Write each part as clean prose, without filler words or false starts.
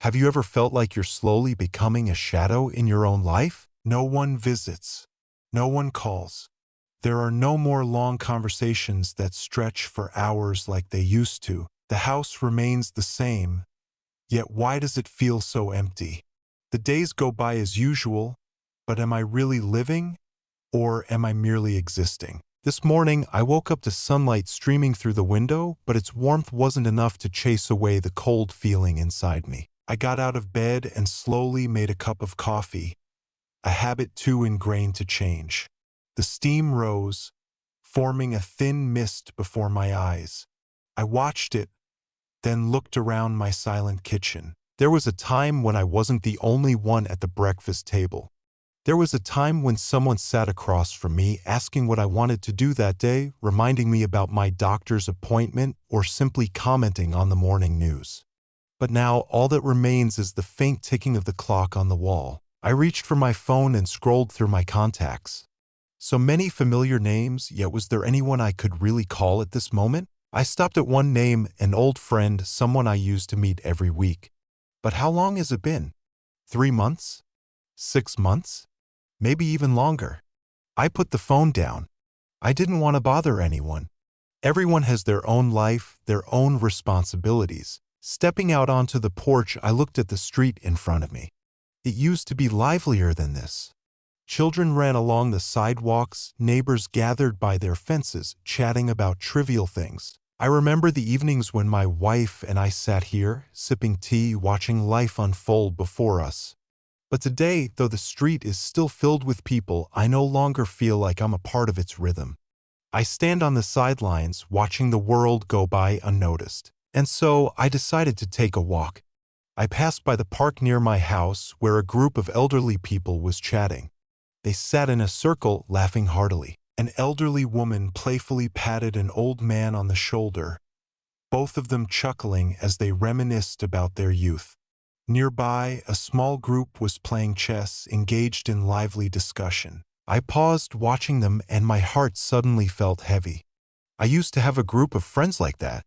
Have you ever felt like you're slowly becoming a shadow in your own life? No one visits. No one calls. There are no more long conversations that stretch for hours like they used to. The house remains the same, yet why does it feel so empty? The days go by as usual, but am I really living, or am I merely existing? This morning, I woke up to sunlight streaming through the window, but its warmth wasn't enough to chase away the cold feeling inside me. I got out of bed and slowly made a cup of coffee, a habit too ingrained to change. The steam rose, forming a thin mist before my eyes. I watched it, then looked around my silent kitchen. There was a time when I wasn't the only one at the breakfast table. There was a time when someone sat across from me asking what I wanted to do that day, reminding me about my doctor's appointment, or simply commenting on the morning news. But now all that remains is the faint ticking of the clock on the wall. I reached for my phone and scrolled through my contacts. So many familiar names, yet was there anyone I could really call at this moment? I stopped at one name, an old friend, someone I used to meet every week. But how long has it been? 3 months? 6 months? Maybe even longer. I put the phone down. I didn't want to bother anyone. Everyone has their own life, their own responsibilities. Stepping out onto the porch, I looked at the street in front of me. It used to be livelier than this. Children ran along the sidewalks, neighbors gathered by their fences, chatting about trivial things. I remember the evenings when my wife and I sat here, sipping tea, watching life unfold before us. But today, though the street is still filled with people, I no longer feel like I'm a part of its rhythm. I stand on the sidelines, watching the world go by unnoticed. And so, I decided to take a walk. I passed by the park near my house, where a group of elderly people was chatting. They sat in a circle, laughing heartily. An elderly woman playfully patted an old man on the shoulder, both of them chuckling as they reminisced about their youth. Nearby, a small group was playing chess, engaged in lively discussion. I paused watching them, and my heart suddenly felt heavy. I used to have a group of friends like that.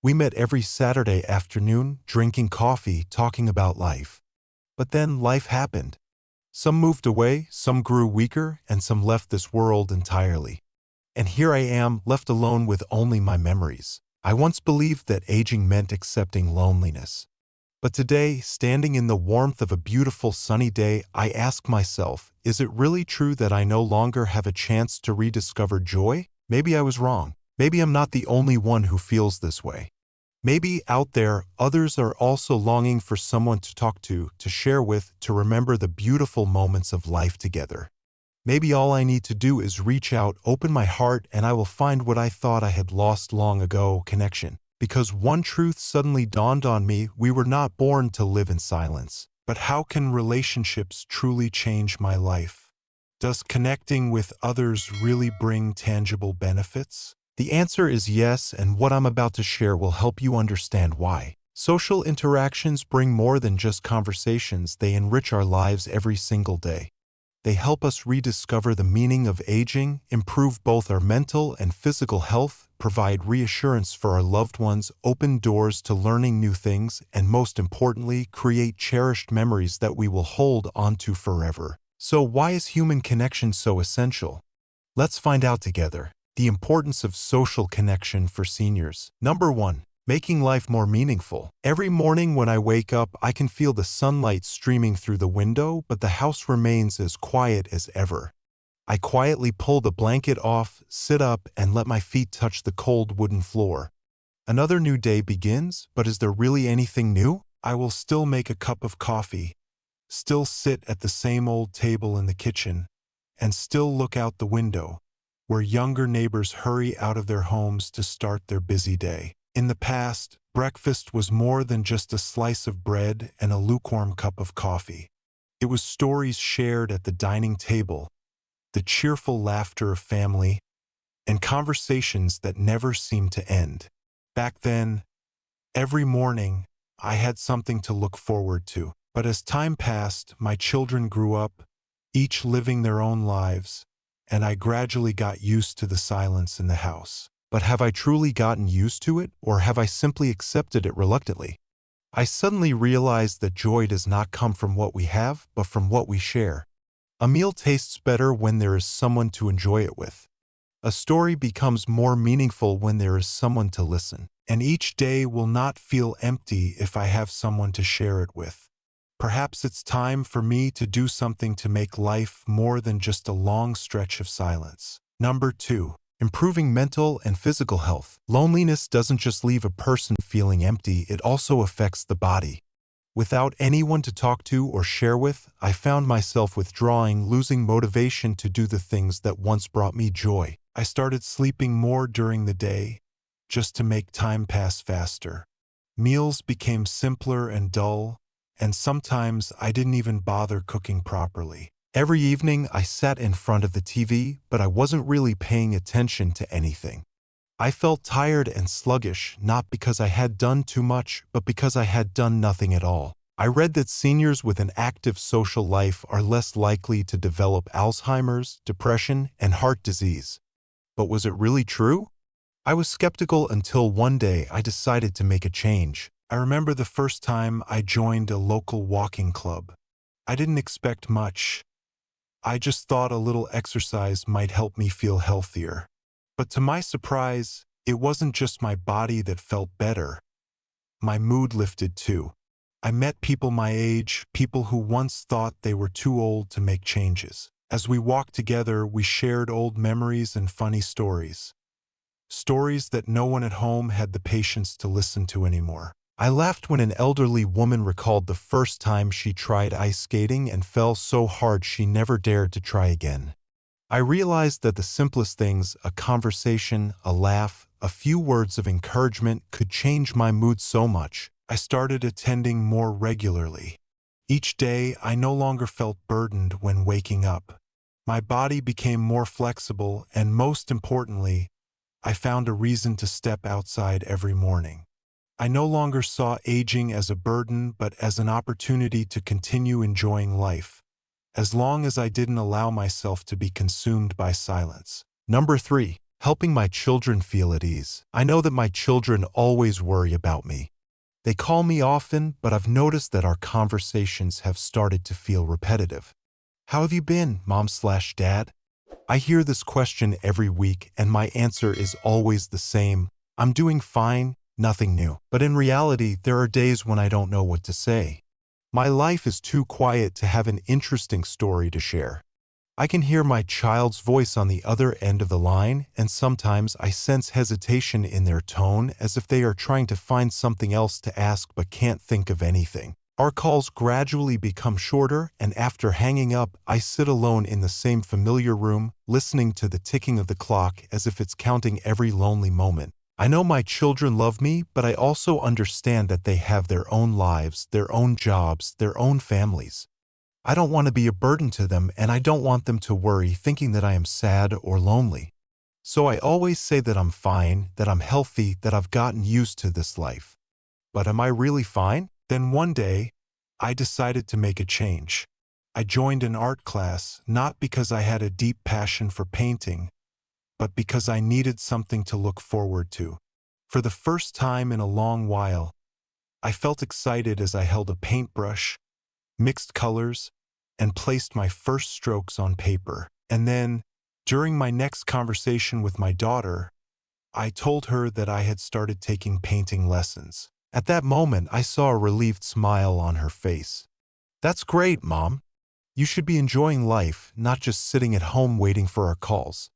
We met every Saturday afternoon, drinking coffee, talking about life. But then life happened. Some moved away, some grew weaker, and some left this world entirely. And here I am, left alone with only my memories. I once believed that aging meant accepting loneliness. But today, standing in the warmth of a beautiful sunny day, I ask myself, is it really true that I no longer have a chance to rediscover joy? Maybe I was wrong. Maybe I'm not the only one who feels this way. Maybe out there, others are also longing for someone to talk to share with, to remember the beautiful moments of life together. Maybe all I need to do is reach out, open my heart, and I will find what I thought I had lost long ago: connection. Because one truth suddenly dawned on me: we were not born to live in silence. But how can relationships truly change my life? Does connecting with others really bring tangible benefits? The answer is yes, and what I'm about to share will help you understand why. Social interactions bring more than just conversations. They enrich our lives every single day. They help us rediscover the meaning of aging, improve both our mental and physical health, provide reassurance for our loved ones, open doors to learning new things, and most importantly, create cherished memories that we will hold onto forever. So why is human connection so essential? Let's find out together. The importance of social connection for seniors. Number 1. Making life more meaningful. Every morning when I wake up, I can feel the sunlight streaming through the window, but the house remains as quiet as ever. I quietly pull the blanket off, sit up, and let my feet touch the cold wooden floor. Another new day begins, but is there really anything new? I will still make a cup of coffee, still sit at the same old table in the kitchen, and still look out the window, where younger neighbors hurry out of their homes to start their busy day. In the past, breakfast was more than just a slice of bread and a lukewarm cup of coffee. It was stories shared at the dining table, the cheerful laughter of family, and conversations that never seemed to end. Back then, every morning, I had something to look forward to. But as time passed, my children grew up, each living their own lives, and I gradually got used to the silence in the house. But have I truly gotten used to it, or have I simply accepted it reluctantly? I suddenly realized that joy does not come from what we have, but from what we share. A meal tastes better when there is someone to enjoy it with. A story becomes more meaningful when there is someone to listen. And each day will not feel empty if I have someone to share it with. Perhaps it's time for me to do something to make life more than just a long stretch of silence. Number 2. Improving mental and physical health. Loneliness doesn't just leave a person feeling empty, it also affects the body. Without anyone to talk to or share with, I found myself withdrawing, losing motivation to do the things that once brought me joy. I started sleeping more during the day, just to make time pass faster. Meals became simpler and dull, and sometimes I didn't even bother cooking properly. Every evening I sat in front of the TV, but I wasn't really paying attention to anything. I felt tired and sluggish, not because I had done too much, but because I had done nothing at all. I read that seniors with an active social life are less likely to develop Alzheimer's, depression, and heart disease. But was it really true? I was skeptical until one day I decided to make a change. I remember the first time I joined a local walking club. I didn't expect much. I just thought a little exercise might help me feel healthier. But to my surprise, it wasn't just my body that felt better. My mood lifted too. I met people my age, people who once thought they were too old to make changes. As we walked together, we shared old memories and funny stories. Stories that no one at home had the patience to listen to anymore. I laughed when an elderly woman recalled the first time she tried ice skating and fell so hard she never dared to try again. I realized that the simplest things, a conversation, a laugh, a few words of encouragement, could change my mood so much. I started attending more regularly. Each day, I no longer felt burdened when waking up. My body became more flexible, and most importantly, I found a reason to step outside every morning. I no longer saw aging as a burden, but as an opportunity to continue enjoying life, as long as I didn't allow myself to be consumed by silence. Number 3. Helping my children feel at ease. I know that my children always worry about me. They call me often, but I've noticed that our conversations have started to feel repetitive. How have you been, Mom/Dad? I hear this question every week, and my answer is always the same. I'm doing fine, nothing new. But in reality, there are days when I don't know what to say. My life is too quiet to have an interesting story to share. I can hear my child's voice on the other end of the line, and sometimes I sense hesitation in their tone, as if they are trying to find something else to ask but can't think of anything. Our calls gradually become shorter, and after hanging up, I sit alone in the same familiar room, listening to the ticking of the clock as if it's counting every lonely moment. I know my children love me, but I also understand that they have their own lives, their own jobs, their own families. I don't want to be a burden to them, and I don't want them to worry thinking that I am sad or lonely. So I always say that I'm fine, that I'm healthy, that I've gotten used to this life. But am I really fine? Then one day, I decided to make a change. I joined an art class, not because I had a deep passion for painting, but because I needed something to look forward to. For the first time in a long while, I felt excited as I held a paintbrush, mixed colors, and placed my first strokes on paper. And then, during my next conversation with my daughter, I told her that I had started taking painting lessons. At that moment, I saw a relieved smile on her face. "That's great, Mom. You should be enjoying life, not just sitting at home waiting for our calls."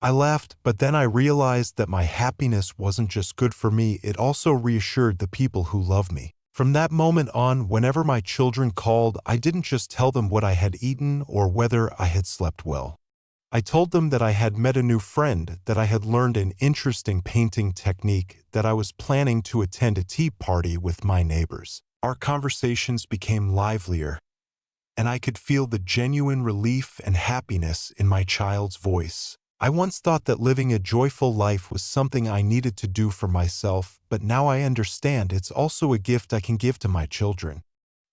I laughed, but then I realized that my happiness wasn't just good for me, it also reassured the people who love me. From that moment on, whenever my children called, I didn't just tell them what I had eaten or whether I had slept well. I told them that I had met a new friend, that I had learned an interesting painting technique, that I was planning to attend a tea party with my neighbors. Our conversations became livelier, and I could feel the genuine relief and happiness in my child's voice. I once thought that living a joyful life was something I needed to do for myself, but now I understand it's also a gift I can give to my children.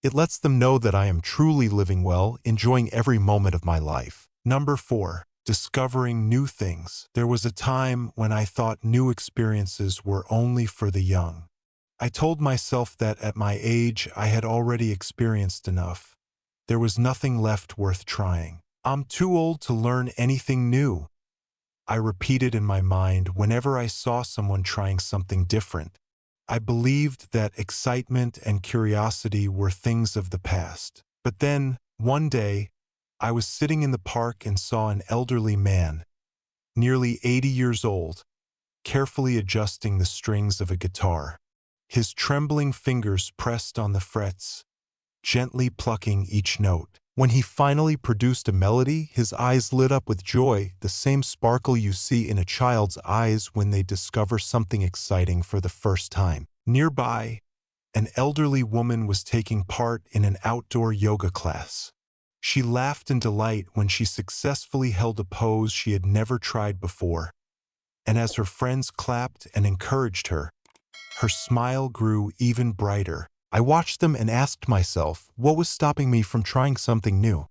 It lets them know that I am truly living well, enjoying every moment of my life. Number 4. Discovering new things. There was a time when I thought new experiences were only for the young. I told myself that at my age I had already experienced enough. There was nothing left worth trying. I'm too old to learn anything new, I repeated in my mind whenever I saw someone trying something different. I believed that excitement and curiosity were things of the past. But then, one day, I was sitting in the park and saw an elderly man, nearly 80 years old, carefully adjusting the strings of a guitar. His trembling fingers pressed on the frets, gently plucking each note. When he finally produced a melody, his eyes lit up with joy, the same sparkle you see in a child's eyes when they discover something exciting for the first time. Nearby, an elderly woman was taking part in an outdoor yoga class. She laughed in delight when she successfully held a pose she had never tried before, and as her friends clapped and encouraged her, her smile grew even brighter. I watched them and asked myself what was stopping me from trying something new.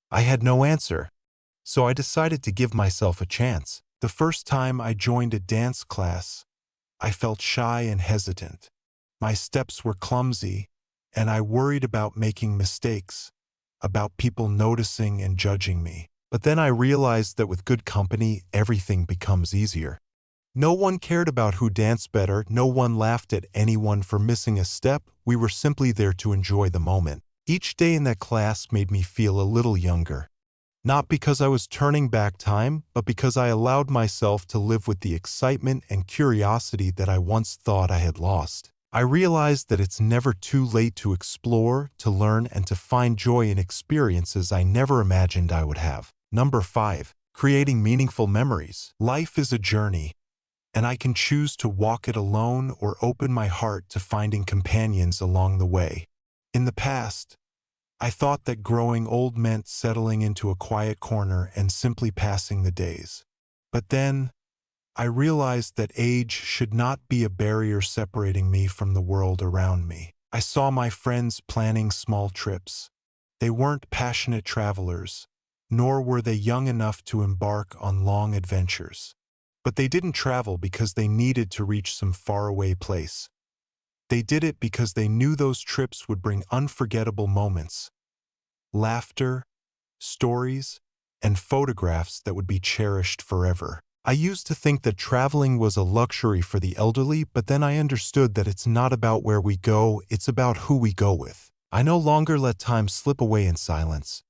I had no answer, so I decided to give myself a chance. The first time I joined a dance class, I felt shy and hesitant. My steps were clumsy, and I worried about making mistakes, about people noticing and judging me. But then I realized that with good company, everything becomes easier. No one cared about who danced better, no one laughed at anyone for missing a step, we were simply there to enjoy the moment. Each day in that class made me feel a little younger. Not because I was turning back time, but because I allowed myself to live with the excitement and curiosity that I once thought I had lost. I realized that it's never too late to explore, to learn, and to find joy in experiences I never imagined I would have. Number 5. Creating meaningful memories. Life is a journey, and I can choose to walk it alone or open my heart to finding companions along the way. In the past, I thought that growing old meant settling into a quiet corner and simply passing the days. But then, I realized that age should not be a barrier separating me from the world around me. I saw my friends planning small trips. They weren't passionate travelers, nor were they young enough to embark on long adventures. But they didn't travel because they needed to reach some faraway place. They did it because they knew those trips would bring unforgettable moments, laughter, stories, and photographs that would be cherished forever. I used to think that traveling was a luxury for the elderly, but then I understood that it's not about where we go, it's about who we go with. I no longer let time slip away in silence.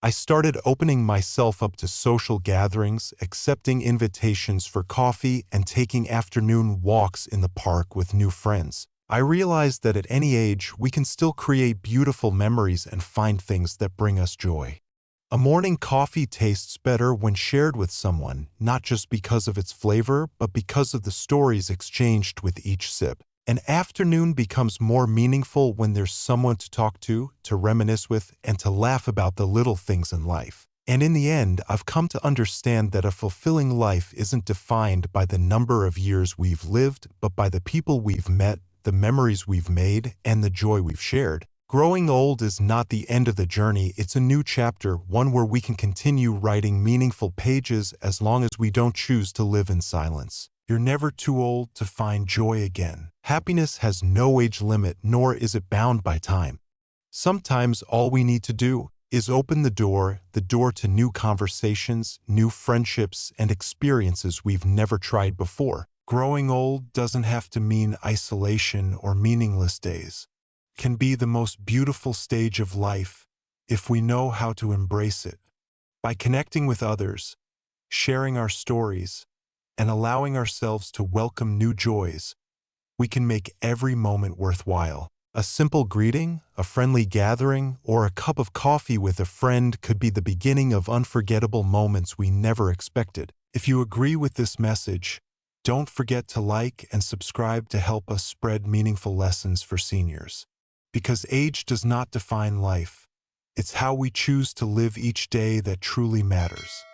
I started opening myself up to social gatherings, accepting invitations for coffee, and taking afternoon walks in the park with new friends. I realized that at any age, we can still create beautiful memories and find things that bring us joy. A morning coffee tastes better when shared with someone, not just because of its flavor, but because of the stories exchanged with each sip. An afternoon becomes more meaningful when there's someone to talk to reminisce with, and to laugh about the little things in life. And in the end, I've come to understand that a fulfilling life isn't defined by the number of years we've lived, but by the people we've met, the memories we've made, and the joy we've shared. Growing old is not the end of the journey, it's a new chapter, one where we can continue writing meaningful pages as long as we don't choose to live in silence. You're never too old to find joy again. Happiness has no age limit, nor is it bound by time. Sometimes all we need to do is open the door to new conversations, new friendships, and experiences we've never tried before. Growing old doesn't have to mean isolation or meaningless days. It can be the most beautiful stage of life if we know how to embrace it. By connecting with others, sharing our stories, and allowing ourselves to welcome new joys, we can make every moment worthwhile. A simple greeting, a friendly gathering, or a cup of coffee with a friend could be the beginning of unforgettable moments we never expected. If you agree with this message, don't forget to like and subscribe to help us spread meaningful lessons for seniors. Because age does not define life, it's how we choose to live each day that truly matters.